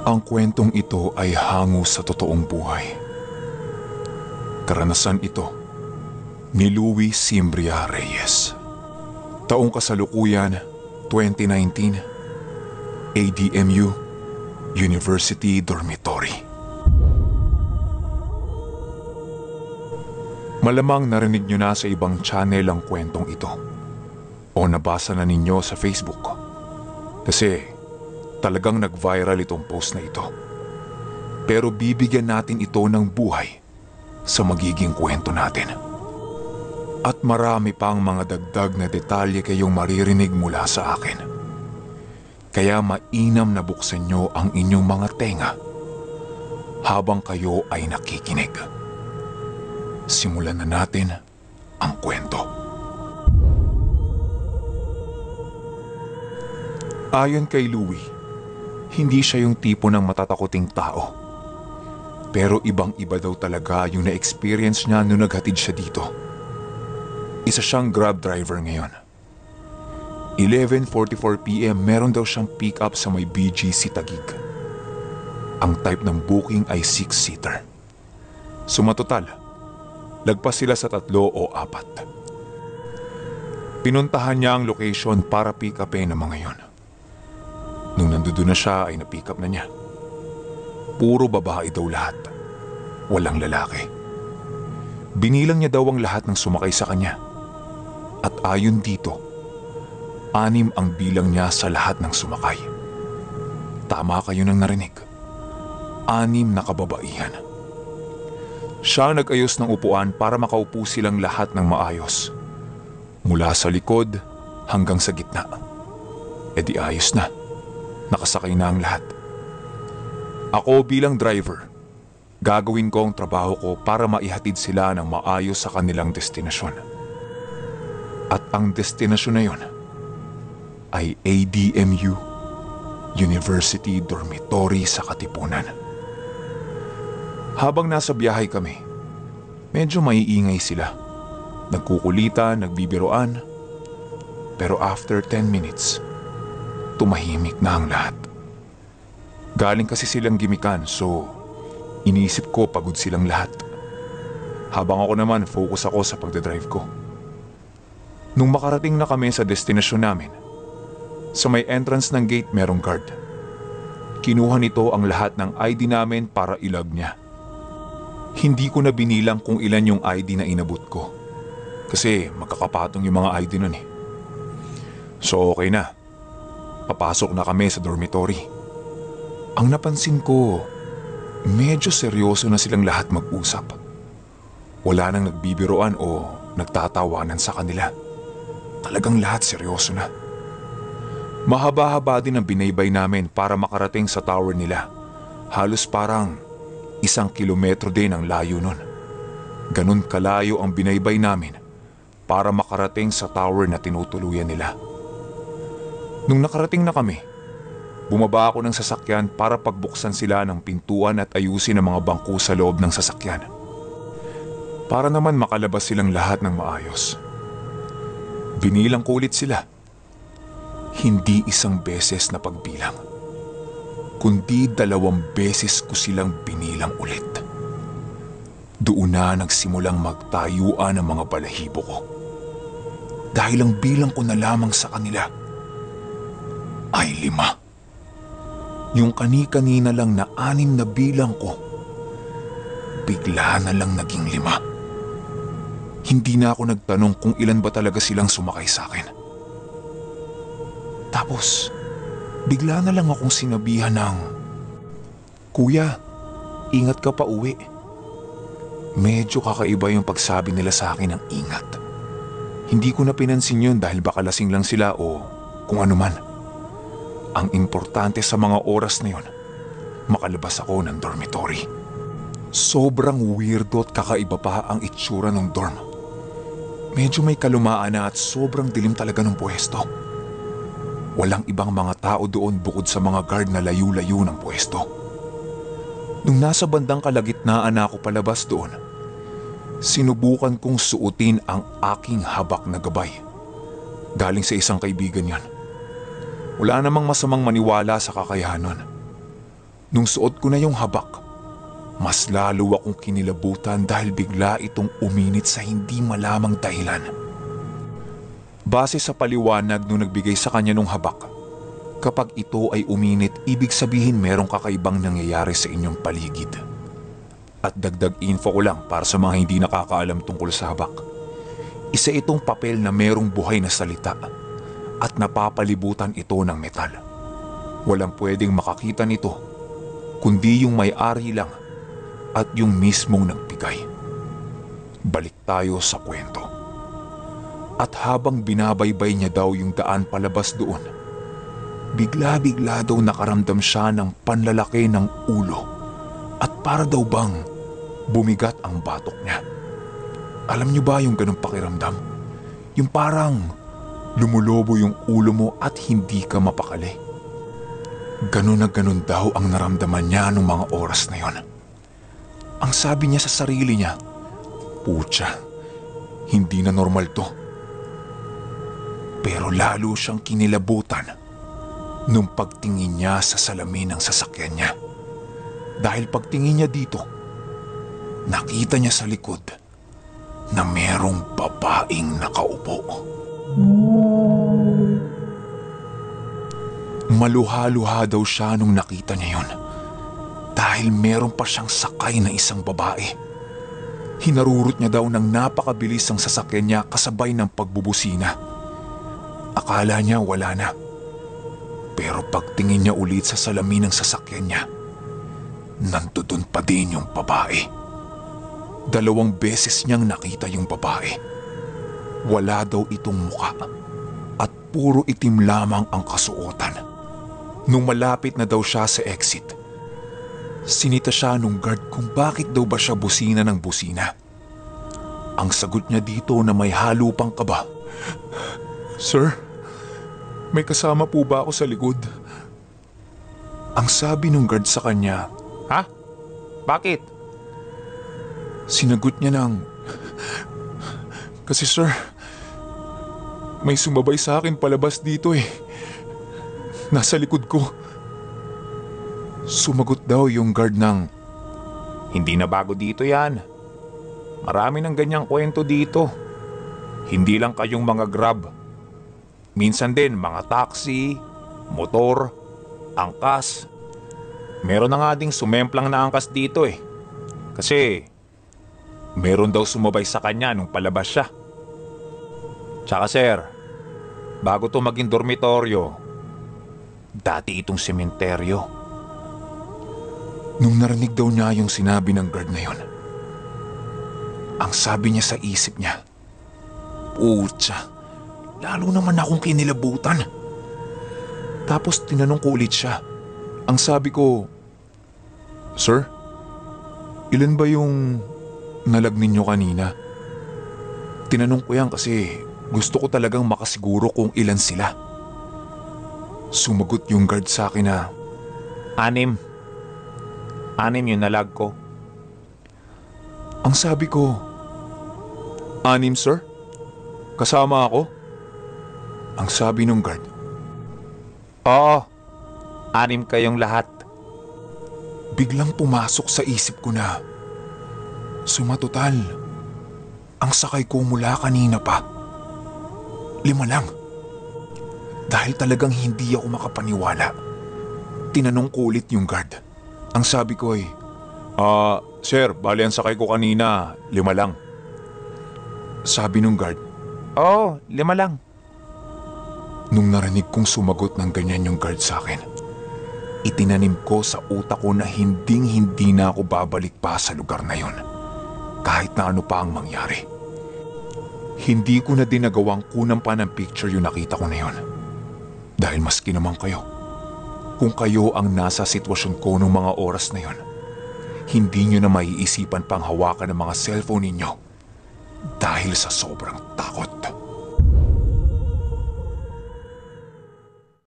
Ang kwentong ito ay hango sa totoong buhay. Karanasan ito ni Louie Simbria Reyes. Taong kasalukuyan 2019, ADMU University Dormitory. Malamang narinig nyo na sa ibang channel ang kwentong ito o nabasa na ninyo sa Facebook kasi talagang nag-viral itong post na ito. Pero bibigyan natin ito ng buhay sa magiging kwento natin. At marami pang mga dagdag na detalye kayong maririnig mula sa akin. Kaya mainam na buksan nyo ang inyong mga tenga habang kayo ay nakikinig. Simulan na natin ang kwento. Ayon kay Louie, hindi siya yung tipo ng matatakuting tao. Pero ibang-iba daw talaga yung na-experience niya nung naghatid siya dito. Isa siyang Grab driver ngayon. 11:44 PM meron daw siyang pick up sa may BGC Taguig. Ang type ng booking ay 6-seater. Sumatotal, lagpas sila sa 3 o 4. Pinuntahan niya ang location para pick upin ang mga yon. Nung nandoon na siya ay na-pick up na niya. Puro babae daw lahat. Walang lalaki. Binilang niya daw ang lahat ng sumakay sa kanya. At ayon dito, 6 ang bilang niya sa lahat ng sumakay. Tama kayo nang narinig. 6 na kababaihan. Siya nag-ayos ng upuan para makaupo silang lahat ng maayos. Mula sa likod hanggang sa gitna. E di ayos na. Nakasakay na ang lahat. Ako bilang driver, gagawin ko ang trabaho ko para maihatid sila ng maayos sa kanilang destinasyon. At ang destinasyon na yon ay ADMU University Dormitory sa Katipunan. Habang nasa biyahe kami, medyo maiingay sila. Nagkukulitan, nagbibiroan. Pero after 10 minutes, tumahimik na ang lahat. Galing kasi silang gimikan so iniisip ko pagod silang lahat. Habang ako naman focus ako sa pagdadrive ko. Nung makarating na kami sa destinasyon namin, sa may entrance ng gate merong guard. Kinuha nito ang lahat ng ID namin para ilag niya. Hindi ko na binilang kung ilan yung ID na inabot ko. Kasi magkakapatong yung mga ID nun eh. So okay na. Papasok na kami sa dormitory. Ang napansin ko, medyo seryoso na silang lahat mag-usap. Wala nang nagbibiroan o nagtatawanan sa kanila. Talagang lahat seryoso na. Mahaba-haba din ang binaybay namin para makarating sa tower nila. Halos parang 1 kilometro din ang layo nun. Ganun kalayo ang binaybay namin para makarating sa tower na tinutuluyan nila. Nung nakarating na kami, bumaba ako ng sasakyan para pagbuksan sila ng pintuan at ayusin ang mga bangko sa loob ng sasakyan. Para naman makalabas silang lahat ng maayos. Binilang ko ulit sila. Hindi 1 beses na pagbilang, kundi 2 beses ko silang binilang ulit. Doon na nagsimulang magtayuan ang mga balahibo ko. Dahil ang bilang ko na lamang sa kanila ay 5. Yung kani-kanina lang na 6 na bilang ko, bigla na lang naging 5. Hindi na ako nagtanong kung ilan ba talaga silang sumakay sa akin. Tapos, bigla na lang akong sinabihan ng, "Kuya, ingat ka pa uwi." Medyo kakaiba yung pagsabi nila sa akin ng ingat. Hindi ko na pinansin yun dahil baka lasing lang sila o kung ano man. Ang importante sa mga oras na yun, makalabas ako ng dormitory. Sobrang weirdo at kakaiba pa ang itsura ng dorm. Medyo may kalumaan na at sobrang dilim talaga ng pwesto. Walang ibang mga tao doon bukod sa mga guard na layu-layo ng pwesto. Nung nasa bandang kalagitnaan na ako palabas doon, sinubukan kong suotin ang aking habak na gabay. Galing sa isang kaibigan yan. Wala namang masamang maniwala sa kakayahan nun. Nung suot ko na yung habak, mas lalo akong kinilabutan dahil bigla itong uminit sa hindi malamang dahilan. Base sa paliwanag nung nagbigay sa kanya ng habak, kapag ito ay uminit, ibig sabihin merong kakaibang nangyayari sa inyong paligid. At dagdag info ko lang para sa mga hindi nakakaalam tungkol sa habak. Isa itong papel na merong buhay na salita at napapalibutan ito ng metal. Walang pwedeng makakita nito kundi yung may-ari lang at yung mismong nagbigay. Balik tayo sa kwento. At habang binabaybay niya daw yung daan palabas doon, bigla-bigla daw nakaramdam siya ng panlalaki ng ulo at para daw bang bumigat ang batok niya. Alam niyo ba yung ganong pakiramdam? Yung parang lumulobo yung ulo mo at hindi ka mapakali. Ganon na ganon daw ang naramdaman niya nung mga oras na yon. Ang sabi niya sa sarili niya, "Putya, hindi na normal to." Pero lalo siyang kinilabutan nung pagtingin niya sa salamin ng sasakyan niya. Dahil pagtingin niya dito, nakita niya sa likod na merong babaeng nakaupo. Maluha-luha daw siya nung nakita niya yon dahil meron pa siyang sakay na isang babae. Hinarurot niya daw ng napakabilis ang sasakyan niya kasabay ng pagbubusina. Akala niya wala na. Pero pagtingin niya ulit sa salamin ng sasakyan niya, nandoon pa din yung babae. 2 beses niyang nakita yung babae. Wala daw itong muka at puro itim lamang ang kasuotan. Nung malapit na daw siya sa exit, sinita siya nung guard kung bakit daw ba siya busina ng busina. Ang sagot niya dito na may halo pang kaba, "Sir, may kasama po ba ako sa likod?" Ang sabi nung guard sa kanya, Ha? Bakit? Sinagot niya ng, "Kasi sir, may sumabay sa akin palabas dito eh. Nasa likod ko." Sumagot daw yung guard ng, Hindi na bago dito yan. Marami ng ganyang kwento dito. Hindi lang kayong mga Grab. Minsan din mga taxi, motor, angkas. Meron na nga ding sumemplang na angkas dito eh. Kasi meron daw sumabay sa kanya nung palabas siya. Tsaka sir, bago to maging dormitoryo, dati itong sementeryo. Nung narinig daw niya yung sinabi ng guard na yon, ang sabi niya sa isip niya, "Putya, lalo naman akong kinilabutan." Tapos tinanong ko ulit siya. Ang sabi ko, "Sir, ilan ba yung nalag ninyo kanina?" Tinanong ko yan kasi gusto ko talagang makasiguro kung ilan sila. Sumagot yung guard sa akin na, 6. 6 yung nalag ko. Ang sabi ko, 6 sir? Kasama ako? Ang sabi nung guard, Oo, 6 kayong lahat. biglang pumasok sa isip ko na, sumatotal, ang sakay ko mula kanina pa, 5 lang. Dahil talagang hindi ako makapaniwala, tinanong ko ulit yung guard. Ang sabi ko ay, sir, bali ang sakay ko kanina, 5 lang. Sabi nung guard, Oo, 5 lang. nung narinig kong sumagot ng ganyan yung guard sa akin, itinanim ko sa utak ko na hinding-hindi na ako babalik pa sa lugar na yon, kahit na ano pa ang mangyari. Hindi ko na din nagawang kunan pa ng picture yung nakita ko na yon. Dahil maski naman kayo, kung kayo ang nasa sitwasyon ko nung mga oras na yon, hindi nyo na maiisipan pang hawakan ng mga cellphone ninyo dahil sa sobrang takot.